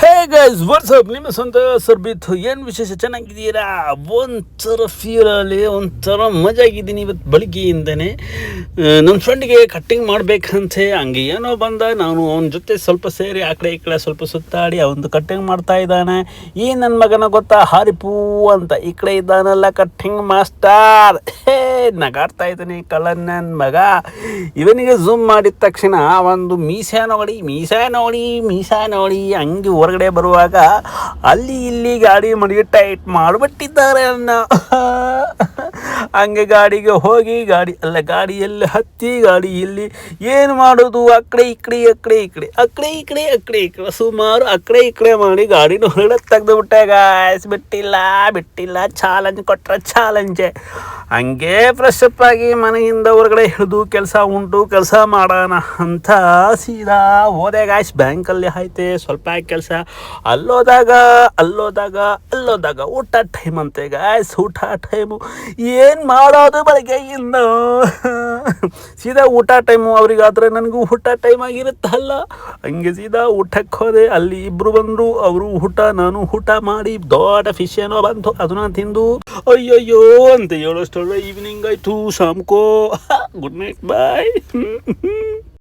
Hey guys WhatsApp ನಿಮ್ಮ ಸ್ವಂತ ಸರ್ಬಿತ್ ಏನು ವಿಶೇಷ ಚೆನ್ನಾಗಿದ್ದೀರಾ? ಒಂಥರ ಫೀಲಲ್ಲಿ ಒಂಥರ ಮಜಾಗಿದ್ದೀನಿ ಇವತ್ತು ಬೆಳಿಗ್ಗೆಯಿಂದನೇ. ನನ್ನ ಫ್ರೆಂಡ್ಗೆ ಕಟ್ಟಿಂಗ್ ಮಾಡಬೇಕಂತೆ, ಹಂಗೆ ಏನೋ ಬಂದ. ನಾನು ಅವನ ಜೊತೆ ಸ್ವಲ್ಪ ಸೇರಿ ಆ ಕಡೆ ಈ ಕಡೆ ಸ್ವಲ್ಪ ಸುತ್ತಾಡಿ ಅವನು ಕಟ್ಟಿಂಗ್ ಮಾಡ್ತಾ ಇದ್ದಾನೆ. ಈ ನನ್ನ ಮಗನ ಗೊತ್ತಾ, ಹಾರಿಪೂ ಅಂತ ಈ ಕಡೆ ಇದ್ದಾನಲ್ಲ ಕಟ್ಟಿಂಗ್ ಮಾಸ್ಟರ್. ನಗಾಡ್ತಾ ಇದ್ದಾನೆ ಕಳ್ಳ ನನ್ನ ಮಗ. ಇವನಿಗೆ ಝೂಮ್ ಮಾಡಿದ ತಕ್ಷಣ ಒಂದು ಮೀಸೆ ನೋಡಿ ಹಂಗೆ ಹೊರಗಡೆ ಬರುವಾಗ ಅಲ್ಲಿ ಇಲ್ಲಿ ಗಾಡಿ ಮಡಿಗೆ ಟೈಟ್ ಮಾಡಿಬಿಟ್ಟಿದ್ದಾರೆ ಅನ್ನ. ಹಂಗೆ ಗಾಡಿಗೆ ಹೋಗಿ ಗಾಡಿಯಲ್ಲಿ ಹತ್ತಿ ಗಾಡಿಯಲ್ಲಿ ಏನು ಮಾಡೋದು, ಆ ಕಡೆ ಈ ಕಡೆ ಸುಮಾರು ಆ ಕಡೆ ಈ ಕಡೆ ಮಾಡಿ ಗಾಡಿನ ಹೊರಗಡೆ ತೆಗೆದುಬಿಟ್ಟೆ ಗಾಯ್ಸ್. ಬಿಟ್ಟಿಲ್ಲ ಚಾಲೆಂಜ್ ಕೊಟ್ಟರೆ ಚಾಲೆಂಜೆ. ಹಂಗೆ ಫ್ರೆಶ್ ಅಪ್ ಆಗಿ ಮನೆಯಿಂದ ಹೊರಗಡೆ ಹಿಡಿದು ಕೆಲಸ ಮಾಡೋಣ ಅಂತ ಸೀದಾ ಹೋದೆ ಗಾಯ್ಸ್. ಬ್ಯಾಂಕಲ್ಲಿ ಐತೆ ಸ್ವಲ್ಪ ಕೆಲಸ. ಅಲ್ಲೋದಾಗ ಊಟ ಟೈಮ್ ಅಂತೆ ಗಾಯ್ಸ್. ಊಟ ಟೈಮು ಏನು ಮಾಡೋದು ಬೆಳಗ್ಗೆಯಿಂದ. ಸೀದಾ ಊಟ ಟೈಮು ಅವ್ರಿಗಾದ್ರೆ ನನಗೂ ಊಟ ಟೈಮ್ ಆಗಿರುತ್ತಲ್ಲ. ಹಂಗೆ ಸೀದಾ ಊಟಕ್ಕೆ ಹೋದೆ. ಅಲ್ಲಿ ಇಬ್ಬರು ಬಂದರು. ಅವರು ನಾನು ಊಟ ಮಾಡಿ ದೊಡ್ಡ ಫಿಶ್ ಏನೋ ಬಂತು, ಅದನ್ನ ತಿಂದು ಅಯ್ಯಯ್ಯೋ ಅಂತ ಹೇಳೋಷ್ಟೊಳ್ಳೆ ಈವ್ನಿಂಗ್ ಆಯಿತು. ಶಾಮ್ಕೋ ಗುಡ್ ನೈಟ್ ಬಾಯ್.